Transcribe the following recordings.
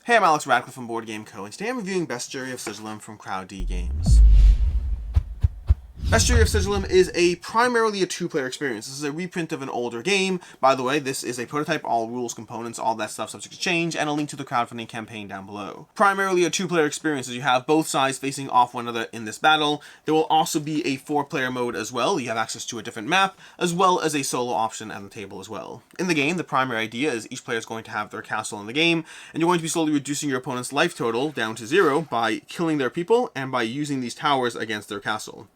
Hey, I'm Alex Radcliffe from Board Game Co., and today I'm reviewing Bestiary of Sigilum from Crowd D Games. Bestiary of Sigilum is primarily a two-player experience. This is a reprint of an older game. By the way, this is a prototype, all rules, components, all that stuff subject to change, and a link to the crowdfunding campaign down below. Primarily a two-player experience as you have both sides facing off one another in this battle. There will also be a four-player mode as well. You have access to a different map, as well as a solo option at the table as well. In the game, the primary idea is each player is going to have their castle in the game, and you're going to be slowly reducing your opponent's life total down to 0 by killing their people and by using these towers against their castle.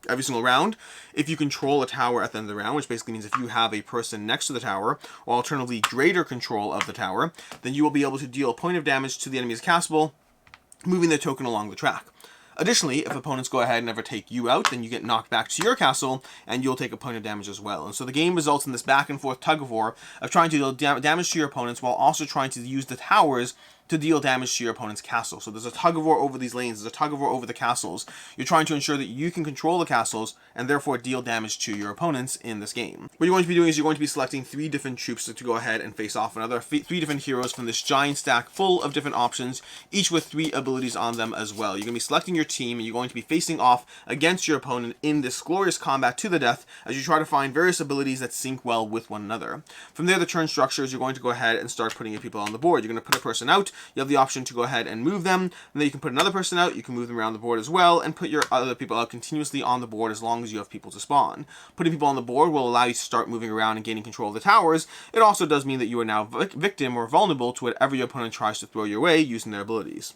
Every single round, if you control a tower at the end of the round, which basically means if you have a person next to the tower, or alternatively greater control of the tower, then you will be able to deal a point of damage to the enemy's castle, moving their token along the track. Additionally, if opponents go ahead and ever take you out, then you get knocked back to your castle, and you'll take a point of damage as well. And so the game results in this back and forth tug of war of trying to deal damage to your opponents while also trying to use the towers to deal damage to your opponent's castle. So there's a tug of war over these lanes, there's a tug of war over the castles. You're trying to ensure that you can control the castles and therefore deal damage to your opponents in this game. What you're going to be doing is you're going to be selecting 3 different troops to go ahead and face off another 3 different heroes from this giant stack full of different options, each with 3 abilities on them as well. You're going to be selecting your team and you're going to be facing off against your opponent in this glorious combat to the death as you try to find various abilities that sync well with one another. From there, the turn structures, you're going to go ahead and start putting your people on the board. You're going to put a person out. You have the option to go ahead and move them, and then you can put another person out, you can move them around the board as well, and put your other people out continuously on the board as long as you have people to spawn. Putting people on the board will allow you to start moving around and gaining control of the towers. It also does mean that you are now victim or vulnerable to whatever your opponent tries to throw your way using their abilities.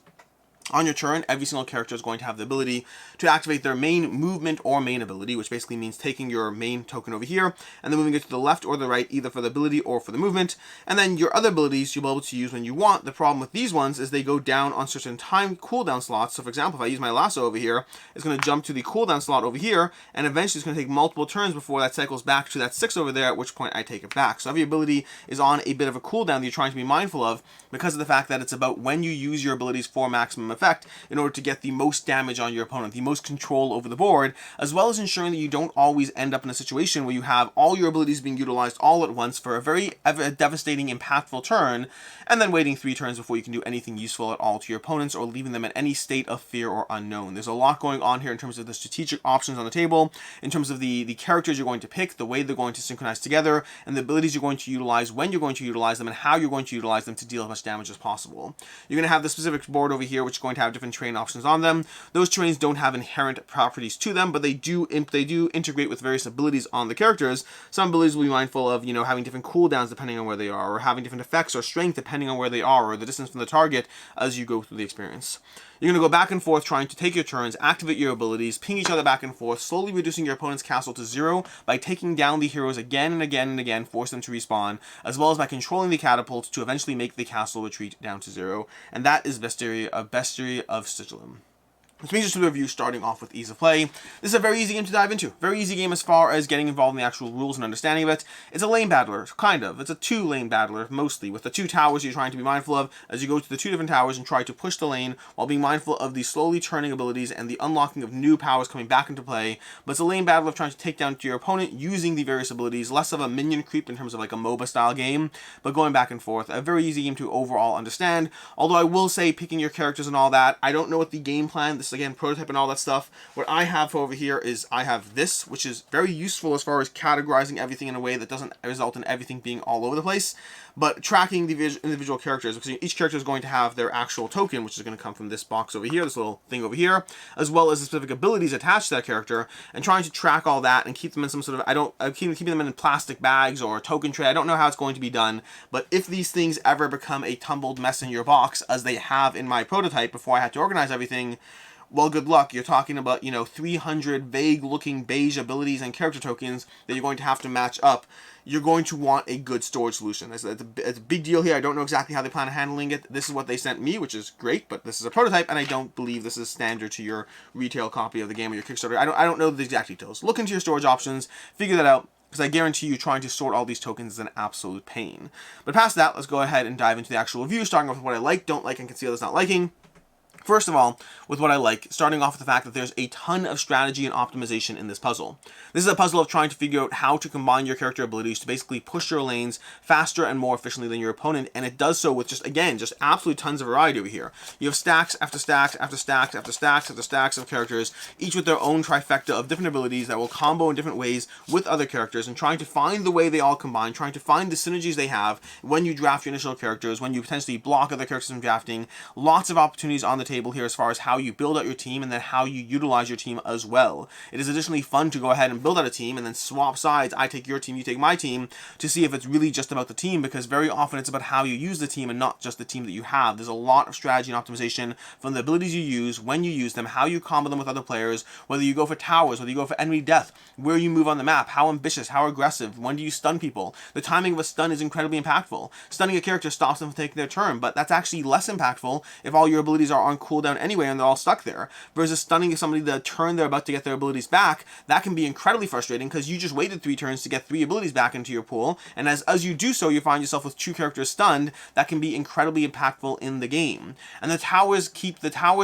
On your turn, every single character is going to have the ability to activate their main movement or main ability, which basically means taking your main token over here and then moving it to the left or the right, either for the ability or for the movement. And then your other abilities you'll be able to use when you want. The problem with these ones is they go down on certain time cooldown slots. So for example, if I use my lasso over here, it's going to jump to the cooldown slot over here, and eventually it's going to take multiple turns before that cycles back to that 6 over there, at which point I take it back. So every ability is on a bit of a cooldown that you're trying to be mindful of because of the fact that it's about when you use your abilities for maximum effect in order to get the most damage on your opponent, the most control over the board, as well as ensuring that you don't always end up in a situation where you have all your abilities being utilized all at once for a very devastating, impactful turn, and then waiting 3 turns before you can do anything useful at all to your opponents or leaving them in any state of fear or unknown. There's a lot going on here in terms of the strategic options on the table, in terms of the characters you're going to pick, the way they're going to synchronize together, and the abilities you're going to utilize, when you're going to utilize them, and how you're going to utilize them to deal as much damage as possible. You're going to have the specific board over here, which is going to have different terrain options on them. Those terrains don't have inherent properties to them, but they do integrate with various abilities on the characters. Some abilities will be mindful of, having different cooldowns depending on where they are, or having different effects or strength depending on where they are, or the distance from the target as you go through the experience. You're going to go back and forth trying to take your turns, activate your abilities, ping each other back and forth, slowly reducing your opponent's castle to 0 by taking down the heroes again and again and again, force them to respawn, as well as by controlling the catapults to eventually make the castle retreat down to 0. And that is Bestiary of Sigilum. Which means just a review starting off with ease of play. This is a very easy game to dive into. Very easy game as far as getting involved in the actual rules and understanding of it. It's a lane battler, kind of. It's a 2-lane battler, mostly, with the 2 towers you're trying to be mindful of as you go to the 2 different towers and try to push the lane while being mindful of the slowly turning abilities and the unlocking of new powers coming back into play. But it's a lane battle of trying to take down to your opponent using the various abilities, less of a minion creep in terms of like a MOBA style game, but going back and forth. A very easy game to overall understand. Although I will say, picking your characters and all that, I don't know what the game plan, this again, prototype and all that stuff. What I have over here is I have this, which is very useful as far as categorizing everything in a way that doesn't result in everything being all over the place, but tracking the individual characters, because each character is going to have their actual token, which is going to come from this box over here, this little thing over here, as well as the specific abilities attached to that character, and trying to track all that and keep them in some sort of, keeping them in plastic bags or a token tray. I don't know how it's going to be done, but if these things ever become a tumbled mess in your box, as they have in my prototype before I had to organize everything, well, good luck. You're talking about, 300 vague-looking beige abilities and character tokens that you're going to have to match up. You're going to want a good storage solution. It's a big deal here. I don't know exactly how they plan on handling it. This is what they sent me, which is great, but this is a prototype, and I don't believe this is standard to your retail copy of the game or your Kickstarter. I don't know the exact details. Look into your storage options, figure that out, because I guarantee you trying to sort all these tokens is an absolute pain. But past that, let's go ahead and dive into the actual review, starting off with what I like, don't like, and can see others not liking. First of all, with what I like, starting off with the fact that there's a ton of strategy and optimization in this puzzle. This is a puzzle of trying to figure out how to combine your character abilities to basically push your lanes faster and more efficiently than your opponent, and it does so with just absolute tons of variety over here. You have stacks after stacks after stacks after stacks after stacks of characters, each with their own trifecta of different abilities that will combo in different ways with other characters, and trying to find the way they all combine, trying to find the synergies they have when you draft your initial characters, when you potentially block other characters from drafting. Lots of opportunities on the table here as far as how you build out your team and then how you utilize your team as well. It is additionally fun to go ahead and build out a team and then swap sides. I take your team, you take my team, to see if it's really just about the team, because very often it's about how you use the team and not just the team that you have. There's a lot of strategy and optimization from the abilities you use, when you use them, how you combo them with other players, whether you go for towers, whether you go for enemy death, where you move on the map, how ambitious, how aggressive, when do you stun people. The timing of a stun is incredibly impactful. Stunning a character stops them from taking their turn, but that's actually less impactful if all your abilities are on cooldown anyway and they're all stuck there, versus stunning somebody the turn they're about to get their abilities back. That can be incredibly frustrating because you just waited 3 turns to get 3 abilities back into your pool, and as you do so, you find yourself with 2 characters stunned. That can be incredibly impactful in the game. And the towers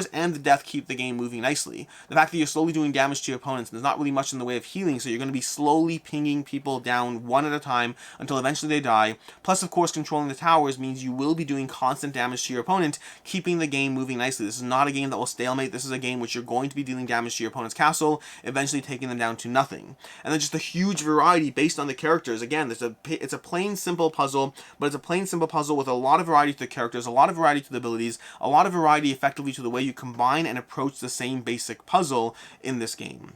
and the death keep the game moving nicely. The fact that you're slowly doing damage to your opponents, and there's not really much in the way of healing, so you're going to be slowly pinging people down one at a time until eventually they die. Plus, of course, controlling the towers means you will be doing constant damage to your opponent, keeping the game moving nicely. This is not a game that will stalemate. This is a game which you're going to be dealing damage to your opponent's castle, eventually taking them down to nothing. And then just a huge variety based on the characters. Again, it's a plain simple puzzle, but it's a plain simple puzzle with a lot of variety to the characters, a lot of variety to the abilities, a lot of variety effectively to the way you combine and approach the same basic puzzle in this game.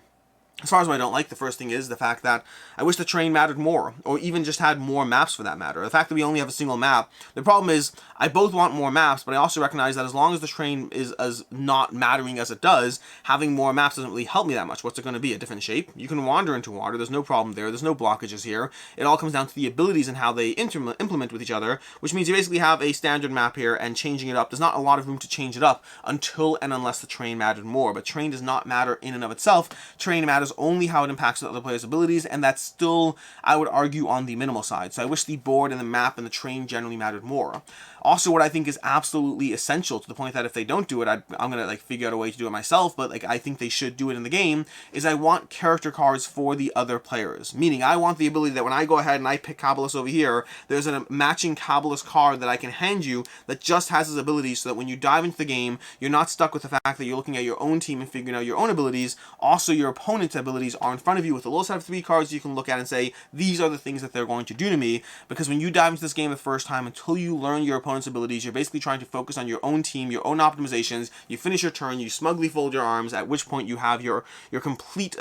As far as what I don't like, the first thing is the fact that I wish the terrain mattered more, or even just had more maps for that matter. The fact that we only have a single map, the problem is I both want more maps, but I also recognize that as long as the terrain is as not mattering as it does, having more maps doesn't really help me that much. What's it going to be? A different shape? You can wander into water, there's no problem there, there's no blockages here. It all comes down to the abilities and how they implement with each other, which means you basically have a standard map here, and changing it up, there's not a lot of room to change it up until and unless the terrain mattered more. But terrain does not matter in and of itself. Terrain matters only how it impacts the other players' abilities, and that's still, I would argue, on the minimal side. So I wish the board and the map and the terrain generally mattered more. Also, what I think is absolutely essential, to the point that if they don't do it, I'm gonna figure out a way to do it myself, but I think they should do it in the game, is I want character cards for the other players. Meaning, I want the ability that when I go ahead and I pick Cabalus over here, there's a matching Cabalus card that I can hand you that just has his abilities, so that when you dive into the game, you're not stuck with the fact that you're looking at your own team and figuring out your own abilities. Also, your opponent's abilities are in front of you with a little set of 3 cards you can look at and say, these are the things that they're going to do to me. Because when you dive into this game the first time, until you learn your opponent's abilities, you're basically trying to focus on your own team, your own optimizations. You finish your turn, you smugly fold your arms, at which point you have your complete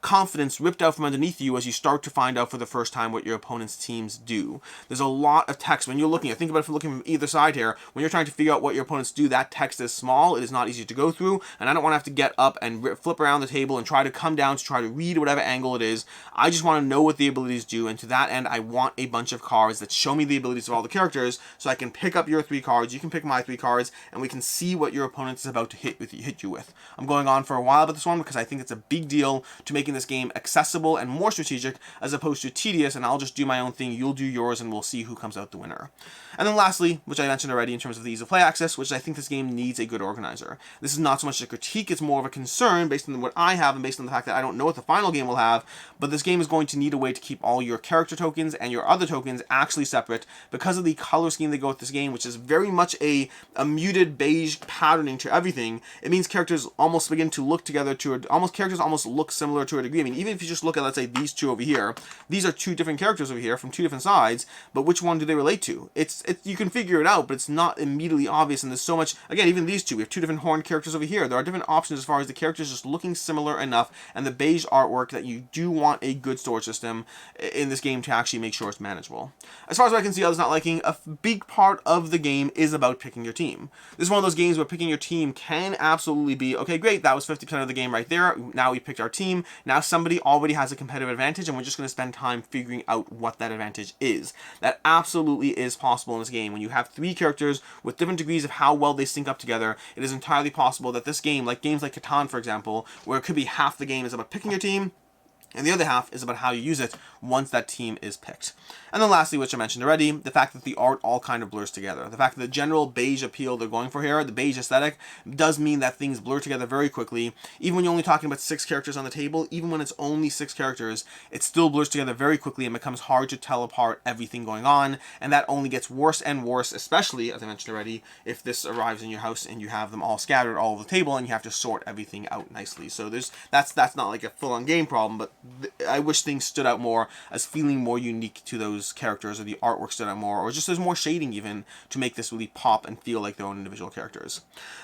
confidence ripped out from underneath you as you start to find out for the first time what your opponent's teams do. There's a lot of text when you're looking at, think about it from looking from either side here, when you're trying to figure out what your opponents do, that text is small, it is not easy to go through, and I don't want to have to get up and flip around the table and try to come down to try to read whatever angle it is. I just want to know what the abilities do, and to that end, I want a bunch of cards that show me the abilities of all the characters, so I can pick up your 3 cards, you can pick my 3 cards, and we can see what your opponent is about to hit you with. I'm going on for a while about this one because I think it's a big deal to making this game accessible and more strategic as opposed to tedious, and I'll just do my own thing, you'll do yours, and we'll see who comes out the winner. And then lastly, which I mentioned already in terms of the ease of play access, which I think this game needs a good organizer. This is not so much a critique, it's more of a concern based on what I have and based on the fact that I don't know what the final game will have, but this game is going to need a way to keep all your character tokens and your other tokens actually separate because of the color scheme they go with this game, which is very much a muted beige patterning to everything. It means characters almost begin to look together characters almost look similar to a degree. I mean, even if you just look at, let's say, these 2 over here, these are 2 different characters over here from 2 different sides, but which one do they relate to? You can figure it out, but it's not immediately obvious, and there's so much, again, even these 2, we have 2 different horned characters over here. There are different options as far as the characters just looking similar enough, and the beige artwork that you do want a good storage system in this game to actually make sure it's manageable. As far as I can see, others not liking, a big part of the game is about picking your team. This is one of those games where picking your team can absolutely be, okay, great, that was 50% of the game right there, now we picked our team, now somebody already has a competitive advantage, and we're just going to spend time figuring out what that advantage is. That absolutely is possible in this game. When you have 3 characters with different degrees of how well they sync up together, it is entirely possible that this game, like games like Catan, for example, where it could be half the game is about picking your team, And the other half is about how you use it once that team is picked. And then lastly, which I mentioned already, the fact that the art all kind of blurs together. The fact that the general beige appeal they're going for here, the beige aesthetic, does mean that things blur together very quickly. Even when you're only talking about 6 characters on the table, even when it's only 6 characters, it still blurs together very quickly and becomes hard to tell apart everything going on. And that only gets worse and worse, especially, as I mentioned already, if this arrives in your house and you have them all scattered all over the table and you have to sort everything out nicely. So that's not like a full-on game problem, but I wish things stood out more as feeling more unique to those characters, or the artwork stood out more, or just there's more shading even to make this really pop and feel like their own individual characters.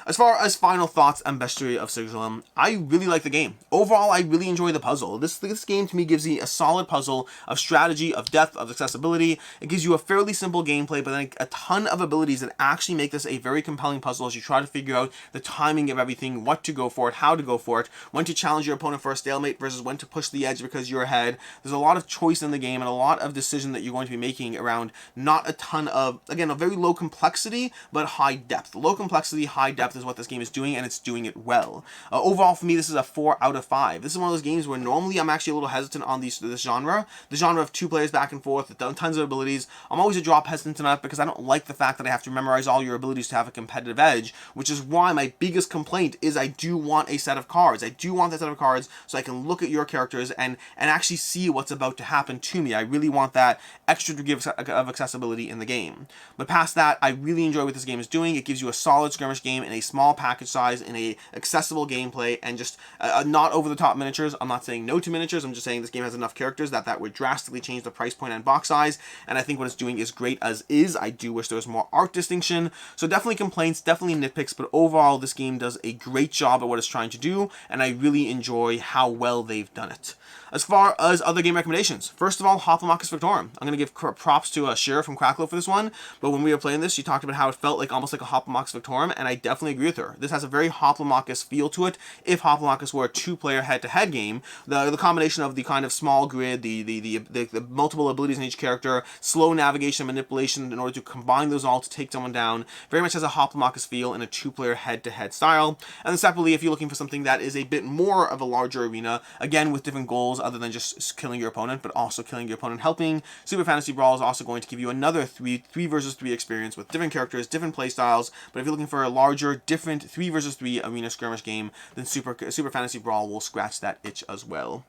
As far as final thoughts on Bestiary of Sigilum, I really like the game. Overall, I really enjoy the puzzle. This game to me gives me a solid puzzle of strategy, of depth, of accessibility. It gives you a fairly simple gameplay, but then a ton of abilities that actually make this a very compelling puzzle as you try to figure out the timing of everything, what to go for it, how to go for it, when to challenge your opponent for a stalemate versus when to push the edge because you're ahead. There's a lot of choice in the game and a lot of decision that you're going to be making around not a ton of, again, a very low complexity, but high depth. Low complexity, high depth is what this game is doing, and it's doing it well. Overall, for me, this is a 4 out of 5. This is one of those games where normally I'm actually a little hesitant on this genre. The genre of 2 players back and forth, tons of abilities. I'm always a drop hesitant enough because I don't like the fact that I have to memorize all your abilities to have a competitive edge, which is why my biggest complaint is I do want a set of cards. I do want that set of cards so I can look at your characters and actually see what's about to happen to me. I really want that extra degree of accessibility in the game. But past that, I really enjoy what this game is doing. It gives you a solid skirmish game in a small package size, in a accessible gameplay, and just not over-the-top miniatures. I'm not saying no to miniatures. I'm just saying this game has enough characters that would drastically change the price point and box size, and I think what it's doing is great as is. I do wish there was more art distinction, so definitely complaints, definitely nitpicks, but overall this game does a great job at what it's trying to do, and I really enjoy how well they've done it. As far as other game recommendations, first of all, Hoplomachus Victorum. I'm going to give props to Shira from Cracklow for this one, but when we were playing this, she talked about how it felt like almost like a Hoplomachus Victorum, and I definitely agree with her. This has a very Hoplomachus feel to it. If Hoplomachus were a 2-player head-to-head game, the combination of the kind of small grid, the multiple abilities in each character, slow navigation and manipulation in order to combine those all to take someone down, very much has a Hoplomachus feel in a 2-player head-to-head style. And then separately, if you're looking for something that is a bit more of a larger arena, again with different goals other than just killing your opponent, but also killing your opponent helping, Super Fantasy Brawl is also going to give you another 3 versus 3 experience with different characters, different playstyles. But if you're looking for a larger, different 3 versus 3 arena skirmish game, then Super Fantasy Brawl will scratch that itch as well.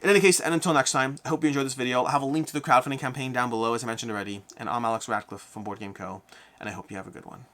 In any case, and until next time, I hope you enjoyed this video. I'll have a link to the crowdfunding campaign down below, as I mentioned already. And I'm Alex Ratcliffe from Board Game Co., and I hope you have a good one.